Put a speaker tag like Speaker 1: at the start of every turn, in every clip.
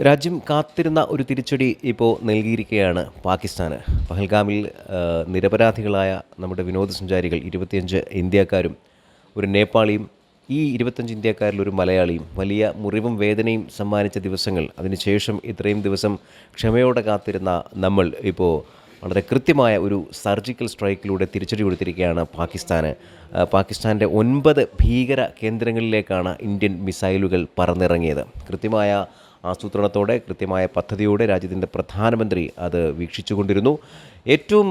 Speaker 1: രാജ്യം കാത്തിരുന്ന ഒരു തിരിച്ചടി ഇപ്പോൾ നൽകിയിരിക്കുകയാണ് പാകിസ്ഥാന്. പഹൽഗാമിൽ നിരപരാധികളായ നമ്മുടെ വിനോദസഞ്ചാരികൾ 25 ഇന്ത്യക്കാരും ഒരു നേപ്പാളിയും ഈ 25 ഇന്ത്യക്കാരിൽ ഒരു മലയാളിയും വലിയ മുറിവും വേദനയും സമ്മാനിച്ച ദിവസങ്ങൾ, അതിനുശേഷം ഇത്രയും ദിവസം ക്ഷമയോടെ കാത്തിരുന്ന നമ്മൾ ഇപ്പോൾ വളരെ കൃത്യമായ ഒരു സർജിക്കൽ സ്ട്രൈക്കിലൂടെ തിരിച്ചടി കൊടുത്തിരിക്കുകയാണ് പാകിസ്ഥാന്. പാകിസ്ഥാൻ്റെ 9 ഭീകര കേന്ദ്രങ്ങളിലേക്കാണ് ഇന്ത്യൻ മിസൈലുകൾ പറന്നിറങ്ങിയത്. കൃത്യമായ ആസൂത്രണത്തോടെ, കൃത്യമായ പദ്ധതിയോടെ രാജ്യത്തിൻ്റെ പ്രധാനമന്ത്രി അത് വീക്ഷിച്ചുകൊണ്ടിരുന്നു. ഏറ്റവും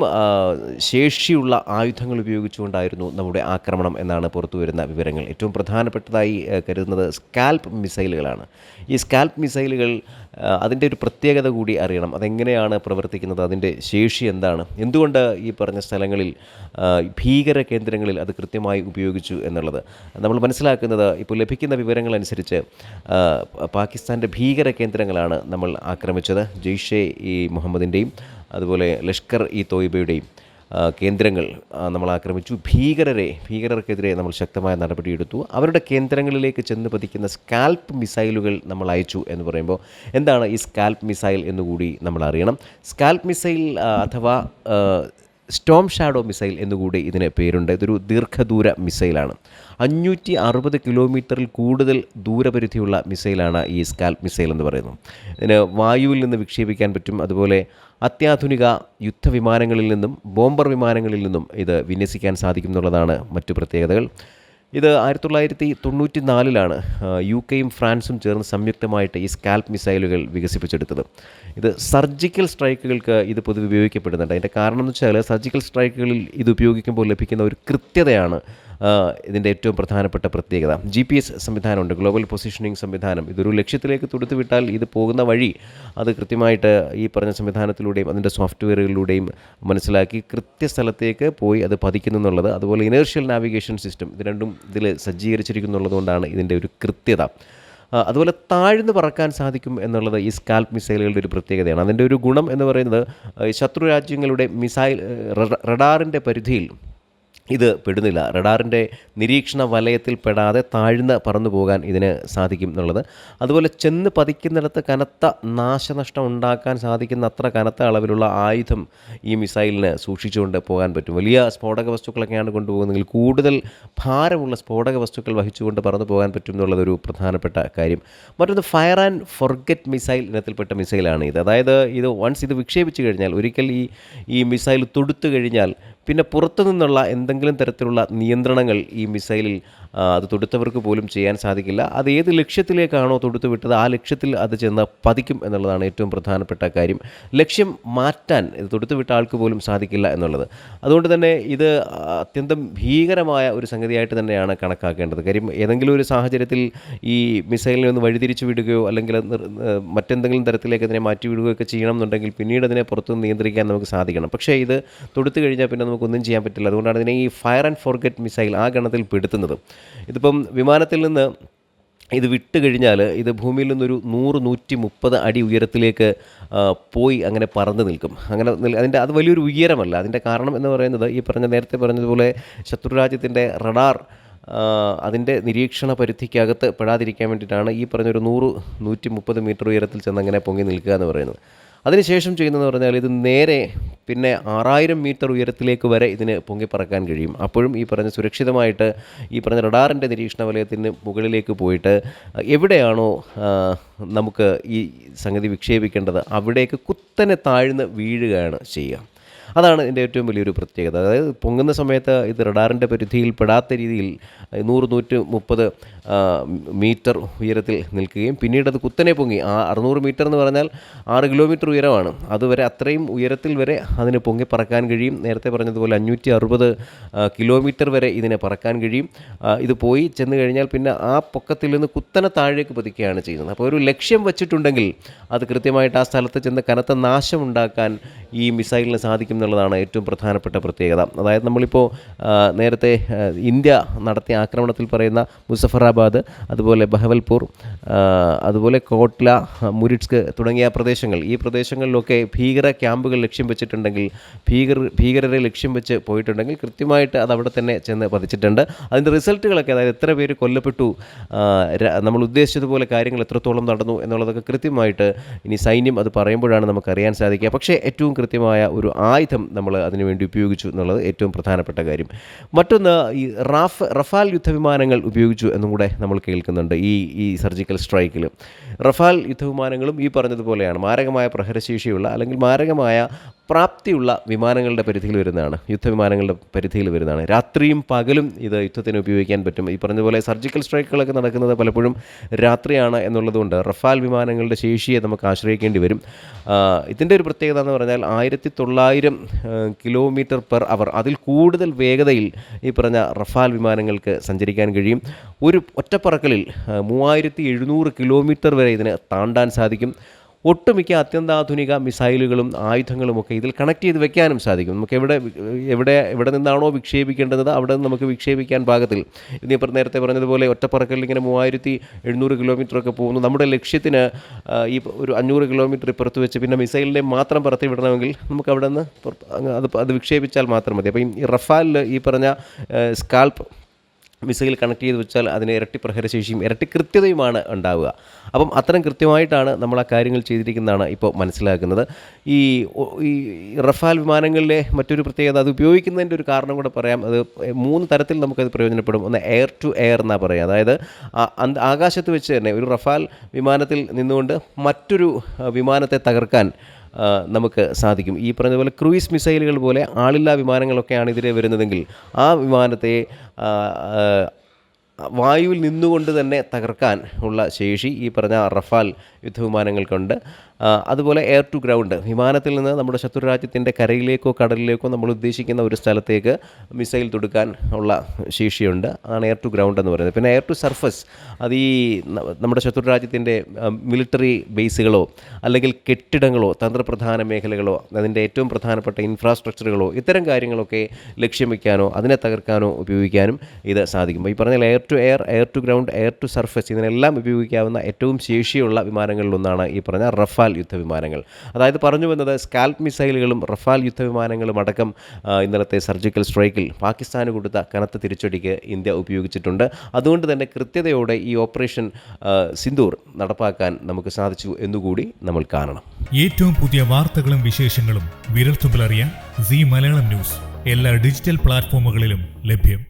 Speaker 1: ശേഷിയുള്ള ആയുധങ്ങൾ ഉപയോഗിച്ചുകൊണ്ടായിരുന്നു നമ്മുടെ ആക്രമണം എന്നാണ് പുറത്തുവരുന്ന വിവരങ്ങൾ. ഏറ്റവും പ്രധാനപ്പെട്ടതായി കരുതുന്നത് സ്കാൽപ്പ് മിസൈലുകളാണ്. ഈ സ്കാൽപ്പ് മിസൈലുകൾ അതിൻ്റെ ഒരു പ്രത്യേകത കൂടി അറിയണം. അതെങ്ങനെയാണ് പ്രവർത്തിക്കുന്നത്, അതിൻ്റെ ശേഷി എന്താണ്, എന്തുകൊണ്ട് ഈ പറഞ്ഞ സ്ഥലങ്ങളിൽ ഭീകര കേന്ദ്രങ്ങളിൽ അത് കൃത്യമായി ഉപയോഗിച്ചു എന്നുള്ളത് നമ്മൾ മനസ്സിലാക്കുന്നത് ഇപ്പോൾ ലഭിക്കുന്ന വിവരങ്ങളനുസരിച്ച് പാകിസ്ഥാൻ്റെ ഭീകര കേന്ദ്രങ്ങളാണ് നമ്മൾ ആക്രമിച്ചത്. ജെയ്ഷെ ഇ മുഹമ്മദിൻ്റെയും അതുപോലെ ലഷ്കർ ഇ തോയ്ബയുടെയും കേന്ദ്രങ്ങൾ നമ്മൾ ആക്രമിച്ചു. ഭീകരർക്കെതിരെ നമ്മൾ ശക്തമായ നടപടിയെടുത്തു. അവരുടെ കേന്ദ്രങ്ങളിലേക്ക് ചെന്ന് പതിക്കുന്ന സ്കാൽപ്പ് മിസൈലുകൾ നമ്മൾ അയച്ചു എന്ന് പറയുമ്പോൾ എന്താണ് ഈ സ്കാൽപ്പ് മിസൈൽ എന്നുകൂടി നമ്മൾ അറിയണം. സ്കാൽപ്പ് മിസൈൽ അഥവാ സ്റ്റോം ഷാഡോ മിസൈൽ എന്നുകൂടി ഇതിന് പേരുണ്ട്. ഇതൊരു ദീർഘദൂര മിസൈലാണ്. 560 കിലോമീറ്ററിൽ കൂടുതൽ ദൂരപരിധിയുള്ള മിസൈലാണ് ഈ സ്കാൽപ്പ് മിസൈൽ എന്ന് പറയുന്നത്. ഇതിന് വായുവിൽ നിന്ന് വിക്ഷേപിക്കാൻ പറ്റും. അതുപോലെ അത്യാധുനിക യുദ്ധവിമാനങ്ങളിൽ നിന്നും ബോംബർ വിമാനങ്ങളിൽ നിന്നും ഇത് വിന്യസിക്കാൻ സാധിക്കും എന്നുള്ളതാണ് മറ്റു പ്രത്യേകതകൾ. ഇത് 1994 UK-യും ഫ്രാൻസും ചേർന്ന് സംയുക്തമായിട്ട് ഈ സ്കാൽപ്പ് മിസൈലുകൾ വികസിപ്പിച്ചെടുത്തത്. ഇത് സർജിക്കൽ സ്ട്രൈക്കുകൾക്ക് ഇത് പൊതുവെ ഉപയോഗിക്കപ്പെടുന്നുണ്ട്. അതിൻ്റെ കാരണം എന്ന് വെച്ചാൽ സർജിക്കൽ സ്ട്രൈക്കുകളിൽ ഇത് ഉപയോഗിക്കുമ്പോൾ ലഭിക്കുന്ന ഒരു കൃത്യതയാണ് ഇതിൻ്റെ ഏറ്റവും പ്രധാനപ്പെട്ട പ്രത്യേകത. GPS സംവിധാനമുണ്ട്, ഗ്ലോബൽ പൊസിഷനിങ് സംവിധാനം. ഇതൊരു ലക്ഷ്യത്തിലേക്ക് തൊടുത്തുവിട്ടാൽ ഇത് പോകുന്ന വഴി അത് കൃത്യമായിട്ട് ഈ പറഞ്ഞ സംവിധാനത്തിലൂടെയും അതിൻ്റെ സോഫ്റ്റ്വെയറുകളിലൂടെയും മനസ്സിലാക്കി കൃത്യസ്ഥലത്തേക്ക് പോയി അത് പതിക്കുന്നു എന്നുള്ളത്. അതുപോലെ ഇനേർഷ്യൽ നാവിഗേഷൻ സിസ്റ്റം, ഇത് രണ്ടും ഇതിൽ സജ്ജീകരിച്ചിരിക്കുന്നുള്ളതുകൊണ്ടാണ് ഇതിൻ്റെ ഒരു കൃത്യത. അതുപോലെ താഴ്ന്നു പറക്കാൻ സാധിക്കും എന്നുള്ളത് ഈ സ്കാൽപ്പ് മിസൈലുകളുടെ ഒരു പ്രത്യേകതയാണ്. അതിൻ്റെ ഒരു ഗുണം എന്ന് പറയുന്നത് ശത്രു രാജ്യങ്ങളുടെ മിസൈൽ റഡാറിൻ്റെ പരിധിയിൽ ഇത് പെടുന്നില്ല. റഡാറിൻ്റെ നിരീക്ഷണ വലയത്തിൽ പെടാതെ താഴ്ന്ന് പറന്നു പോകാൻ ഇതിന് സാധിക്കും എന്നുള്ളത്. അതുപോലെ ചെന്ന് പതിക്കുന്നിടത്ത് കനത്ത നാശനഷ്ടം ഉണ്ടാക്കാൻ സാധിക്കുന്ന അത്ര കനത്ത അളവിലുള്ള ആയുധം ഈ മിസൈലിന് സൂക്ഷിച്ചുകൊണ്ട് പോകാൻ പറ്റും. വലിയ സ്ഫോടക വസ്തുക്കളൊക്കെയാണ് കൊണ്ടുപോകുന്നതെങ്കിൽ കൂടുതൽ ഭാരമുള്ള സ്ഫോടക വസ്തുക്കൾ വഹിച്ചുകൊണ്ട് പറന്നു പോകാൻ പറ്റും എന്നുള്ളതൊരു പ്രധാനപ്പെട്ട കാര്യം. മറ്റൊന്ന് ഫയർ ആൻഡ് ഫോർഗെറ്റ് മിസൈൽ ഇനത്തിൽപ്പെട്ട മിസൈലാണ് ഇത്. അതായത് ഇത് വൺസ് ഇത് വിക്ഷേപിച്ചു കഴിഞ്ഞാൽ, ഒരിക്കൽ ഈ മിസൈൽ തൊടുത്തു കഴിഞ്ഞാൽ പിന്നെ പുറത്തു നിന്നുള്ള എന്തെങ്കിലും തരത്തിലുള്ള നിയന്ത്രണങ്ങൾ ഈ മിസൈലിൽ അത് തൊടുത്തവർക്ക് പോലും ചെയ്യാൻ സാധിക്കില്ല. അത് ഏത് ലക്ഷ്യത്തിലേക്കാണോ തൊടുത്തു വിട്ടത് ആ ലക്ഷ്യത്തിൽ അത് ചെന്ന് പതിക്കും എന്നുള്ളതാണ് ഏറ്റവും പ്രധാനപ്പെട്ട കാര്യം. ലക്ഷ്യം മാറ്റാൻ ഇത് തൊടുത്തു വിട്ട ആൾക്ക് പോലും സാധിക്കില്ല എന്നുള്ളത്. അതുകൊണ്ട് തന്നെ ഇത് അത്യന്തം ഭീകരമായ ഒരു സംഗതിയായിട്ട് തന്നെയാണ് കണക്കാക്കേണ്ടത്. കാര്യം ഏതെങ്കിലും ഒരു സാഹചര്യത്തിൽ ഈ മിസൈലിനെ ഒന്ന് വഴിതിരിച്ചു വിടുകയോ അല്ലെങ്കിൽ മറ്റെന്തെങ്കിലും തരത്തിലേക്ക് അതിനെ മാറ്റിവിടുകയോ ഒക്കെ ചെയ്യണം എന്നുണ്ടെങ്കിൽ പിന്നീട് അതിനെ പുറത്തുനിന്ന് നിയന്ത്രിക്കാൻ നമുക്ക് സാധിക്കണം. പക്ഷേ ഇത് തൊടുത്തു കഴിഞ്ഞാൽ പിന്നെ നമുക്കൊന്നും ചെയ്യാൻ പറ്റില്ല. അതുകൊണ്ടാണ് ഇതിനെ ഈ ഫയർ ആൻഡ് ഫോർഗെറ്റ് മിസൈൽ ആ ഗണത്തിൽ പെടുത്തുന്നത്. ഇതിപ്പം വിമാനത്തിൽ നിന്ന് ഇത് വിട്ട് കഴിഞ്ഞാൽ ഇത് ഭൂമിയിൽ നിന്നൊരു 100-130 അടി ഉയരത്തിലേക്ക് പോയി അങ്ങനെ പറന്ന് നിൽക്കും. അങ്ങനെ അത് വലിയൊരു ഉയരമല്ല. അതിൻ്റെ കാരണം എന്ന് പറയുന്നത് ഈ നേരത്തെ പറഞ്ഞതുപോലെ ശത്രുരാജ്യത്തിൻ്റെ റഡാർ അതിൻ്റെ നിരീക്ഷണ പരിധിക്കകത്ത് പെടാതിരിക്കാൻ വേണ്ടിയിട്ടാണ് ഈ പറഞ്ഞൊരു 100-130 മീറ്റർ ഉയരത്തിൽ ചെന്ന് അങ്ങനെ പൊങ്ങി നിൽക്കുക എന്ന് പറയുന്നത്. അതിനുശേഷം ചെയ്യുന്നതെന്ന് പറഞ്ഞാൽ ഇത് നേരെ പിന്നെ 6000 മീറ്റർ ഉയരത്തിലേക്ക് വരെ ഇതിന് പൊങ്ങിപ്പറക്കാൻ കഴിയും. അപ്പോഴും ഈ പറഞ്ഞ സുരക്ഷിതമായിട്ട് ഈ പറഞ്ഞ റഡാറിൻ്റെ നിരീക്ഷണ വലയത്തിന് മുകളിലേക്ക് പോയിട്ട് എവിടെയാണോ നമുക്ക് ഈ സംഗതി വിക്ഷേപിക്കേണ്ടത് അവിടേക്ക് കുത്തനെ താഴ്ന്ന് വീഴുകയാണ് ചെയ്യുക. അതാണ് ഇതിൻ്റെ ഏറ്റവും വലിയൊരു പ്രത്യേകത. അതായത് പൊങ്ങുന്ന സമയത്ത് ഇത് റഡാറിൻ്റെ പരിധിയിൽ പെടാത്ത രീതിയിൽ 100-130 മീറ്റർ ഉയരത്തിൽ നിൽക്കുകയും പിന്നീട് അത് കുത്തനെ പൊങ്ങി 600 മീറ്റർ എന്ന് പറഞ്ഞാൽ 6 കിലോമീറ്റർ ഉയരമാണ്. അതുവരെ അത്രയും ഉയരത്തിൽ വരെ അതിന് പൊങ്ങി പറക്കാൻ കഴിയും. നേരത്തെ പറഞ്ഞതുപോലെ 560 കിലോമീറ്റർ വരെ ഇതിനെ പറക്കാൻ കഴിയും. ഇത് പോയി ചെന്ന് കഴിഞ്ഞാൽ പിന്നെ ആ പൊക്കത്തിൽ നിന്ന് കുത്തനെ താഴേക്ക് പതിക്കുകയാണ് ചെയ്യുന്നത്. അപ്പോൾ ഒരു ലക്ഷ്യം വച്ചിട്ടുണ്ടെങ്കിൽ അത് കൃത്യമായിട്ട് ആ സ്ഥലത്ത് ചെന്ന് കനത്ത നാശമുണ്ടാക്കാൻ ഈ മിസൈലിന് സാധിക്കും എന്നുള്ളതാണ് ഏറ്റവും പ്രധാനപ്പെട്ട പ്രത്യേകത. അതായത് നമ്മളിപ്പോൾ നേരത്തെ ഇന്ത്യ നടത്തിയ ആക്രമണത്തിൽ പറയുന്ന മുസഫറാബാദ്, അതുപോലെ ബഹവൽപൂർ, അതുപോലെ കോട്ട്ല, മുരിട്സ്ക് തുടങ്ങിയ പ്രദേശങ്ങൾ, ഈ പ്രദേശങ്ങളിലൊക്കെ ഭീകര ക്യാമ്പുകൾ ലക്ഷ്യം വെച്ചിട്ടുണ്ടെങ്കിൽ, ഭീകരരെ ലക്ഷ്യം വെച്ച് പോയിട്ടുണ്ടെങ്കിൽ കൃത്യമായിട്ട് അത് അവിടെ തന്നെ ചെന്ന് പതിച്ചിട്ടുണ്ട്. അതിൻ്റെ റിസൾട്ടുകളൊക്കെ, അതായത് എത്ര പേര് കൊല്ലപ്പെട്ടു, നമ്മൾ ഉദ്ദേശിച്ചതുപോലെ കാര്യങ്ങൾ എത്രത്തോളം നടന്നു എന്നുള്ളതൊക്കെ കൃത്യമായിട്ട് ഇനി സൈന്യം അത് പറയുമ്പോഴാണ് നമുക്കറിയാൻ സാധിക്കുക. പക്ഷേ ഏറ്റവും കൃത്യമായ ഒരു ആയുധം നമ്മൾ അതിനുവേണ്ടി ഉപയോഗിച്ചു എന്നുള്ളത് ഏറ്റവും പ്രധാനപ്പെട്ട കാര്യം. മറ്റൊന്ന്, ഈ റഫാൽ യുദ്ധവിമാനങ്ങൾ ഉപയോഗിച്ചു എന്നും കൂടെ നമ്മൾ കേൾക്കുന്നുണ്ട് ഈ സർജിക്കൽ സ്ട്രൈക്കിൽ. റഫാൽ യുദ്ധവിമാനങ്ങളും ഈ പറഞ്ഞതുപോലെയാണ് മാരകമായ പ്രഹരശേഷിയുള്ള അല്ലെങ്കിൽ മാരകമായ പ്രാപ്തിയുള്ള വിമാനങ്ങളുടെ പരിധിയിൽ വരുന്നതാണ്, യുദ്ധവിമാനങ്ങളുടെ പരിധിയിൽ വരുന്നതാണ്. രാത്രിയും പകലും ഇത് യുദ്ധത്തിന് ഉപയോഗിക്കാൻ പറ്റും. ഈ പറഞ്ഞതുപോലെ സർജിക്കൽ സ്ട്രൈക്കുകളൊക്കെ നടക്കുന്നത് പലപ്പോഴും രാത്രിയാണ് എന്നുള്ളതുകൊണ്ട് റഫാൽ വിമാനങ്ങളുടെ ശേഷിയെ നമുക്ക് ആശ്രയിക്കേണ്ടി വരും. ഇതിൻ്റെ ഒരു പ്രത്യേകത എന്ന് പറഞ്ഞാൽ 1900 km/h, അതിൽ കൂടുതൽ വേഗതയിൽ ഈ പറഞ്ഞ റഫാൽ വിമാനങ്ങൾക്ക് സഞ്ചരിക്കാൻ കഴിയും. ഒരു ഒറ്റപ്പറക്കലിൽ 3700 km വരെ ഇതിന് താണ്ടാൻ സാധിക്കും. ഒട്ടുമിക്ക അത്യന്താധുനിക മിസൈലുകളും ആയുധങ്ങളുമൊക്കെ ഇതിൽ കണക്ട് ചെയ്ത് വെക്കാനും സാധിക്കും. നമുക്ക് എവിടെ നിന്നാണോ വിക്ഷേപിക്കേണ്ടത് അവിടെ നിന്ന് നമുക്ക് വിക്ഷേപിക്കാൻ പാകത്തിൽ. ഇതിപ്പോൾ നേരത്തെ പറഞ്ഞതുപോലെ ഒറ്റപ്പറക്കലിൽ ഇങ്ങനെ 3700 km പോകുന്നു. നമ്മുടെ ലക്ഷ്യത്തിന് ഈ ഒരു 500 km ഇപ്പുറത്ത് വെച്ച് പിന്നെ മിസൈലിനെ മാത്രം പറത്തി വിടണമെങ്കിൽ നമുക്ക് അവിടെ നിന്ന് അത് വിക്ഷേപിച്ചാൽ മാത്രം മതി. അപ്പോൾ ഈ റഫാലിൽ ഈ പറഞ്ഞ സ്കാൽപ്പ് മിസൈൽ കണക്ട് ചെയ്ത് വെച്ചാൽ അതിന് ഇരട്ടി പ്രഹരശേഷിയും ഇരട്ടി കൃത്യതയുമാണ് ഉണ്ടാവുക. അപ്പം അത്തരം കൃത്യമായിട്ടാണ് നമ്മൾ ആ കാര്യങ്ങൾ ചെയ്തിരിക്കുന്നതാണ് ഇപ്പോൾ മനസ്സിലാക്കുന്നത്. ഈ റഫാൽ വിമാനങ്ങളിലെ മറ്റൊരു പ്രത്യേകത, അത് ഉപയോഗിക്കുന്നതിൻ്റെ ഒരു കാരണം കൂടെ പറയാം. അത് 3 തരത്തിൽ നമുക്കത് പ്രയോജനപ്പെടും. ഒന്ന് എയർ ടു എയർ എന്നാണ് പറയുക. അതായത് ആകാശത്ത് വെച്ച് തന്നെ ഒരു റഫാൽ വിമാനത്തിൽ നിന്നുകൊണ്ട് മറ്റൊരു വിമാനത്തെ തകർക്കാൻ നമുക്ക് സാധിക്കും. ഈ പറഞ്ഞതുപോലെ ക്രൂയിസ് മിസൈലുകൾ പോലെ ആളില്ലാ വിമാനങ്ങളൊക്കെയാണ് ഇതിലെ വരുന്നതെങ്കിൽ ആ വിമാനത്തെ വായുവിൽ നിന്നുകൊണ്ട് തന്നെ തകർക്കാൻ ഉള്ള ശേഷി ഈ പറഞ്ഞ റഫാൽ യുദ്ധവിമാനങ്ങൾക്കുണ്ട്. അതുപോലെ എയർ ടു ഗ്രൗണ്ട്, വിമാനത്തിൽ നിന്ന് നമ്മുടെ ശത്രുരാജ്യത്തിൻ്റെ കരയിലേക്കോ കടലിലേക്കോ നമ്മൾ ഉദ്ദേശിക്കുന്ന ഒരു സ്ഥലത്തേക്ക് മിസൈൽ തൊടുക്കാൻ ഉള്ള ശേഷിയുണ്ട്. അതാണ് എയർ ടു ഗ്രൗണ്ട് എന്ന് പറയുന്നത്. പിന്നെ എയർ ടു സർഫസ്, അത് ഈ നമ്മുടെ ശത്രുരാജ്യത്തിൻ്റെ മിലിറ്ററി ബേസുകളോ അല്ലെങ്കിൽ കെട്ടിടങ്ങളോ തന്ത്രപ്രധാന മേഖലകളോ അതിൻ്റെ ഏറ്റവും പ്രധാനപ്പെട്ട ഇൻഫ്രാസ്ട്രക്ചറുകളോ ഇത്തരം കാര്യങ്ങളൊക്കെ ലക്ഷ്യം വയ്ക്കാനോ അതിനെ തകർക്കാനോ ഉപയോഗിക്കാനും ഇത് സാധിക്കും. ഈ പറഞ്ഞാൽ air to air, air to ground, air to surface ഇതിനെല്ലാം ഉപയോഗിക്കാവുന്ന ഏറ്റവും ശേഷിയുള്ള വിമാനങ്ങളിലൊന്നാണ് ഈ പറഞ്ഞ റഫാൽ യുദ്ധവിമാനങ്ങൾ. അതായത് പറഞ്ഞു വന്നത്, സ്കാൽപ്പ് മിസൈലുകളും റഫാൽ യുദ്ധവിമാനങ്ങളും അടക്കം ഇന്നലത്തെ സർജിക്കൽ സ്ട്രൈക്കിൽ പാകിസ്ഥാന് കൊടുത്ത കനത്ത തിരിച്ചടിക്ക് ഇന്ത്യ ഉപയോഗിച്ചിട്ടുണ്ട്. അതുകൊണ്ട് തന്നെ കൃത്യതയോടെ ഈ ഓപ്പറേഷൻ സിന്ദൂർ നടപ്പാക്കാൻ നമുക്ക് സാധിച്ചു എന്നുകൂടി നമ്മൾ കാണണം.
Speaker 2: ഏറ്റവും പുതിയ വാർത്തകളും വിശേഷങ്ങളും വിരൽത്തുമ്പിലറിയാൻ സീ മലയാളം ന്യൂസ് എല്ലാ ഡിജിറ്റൽ പ്ലാറ്റ്ഫോമുകളിലും ലഭ്യം.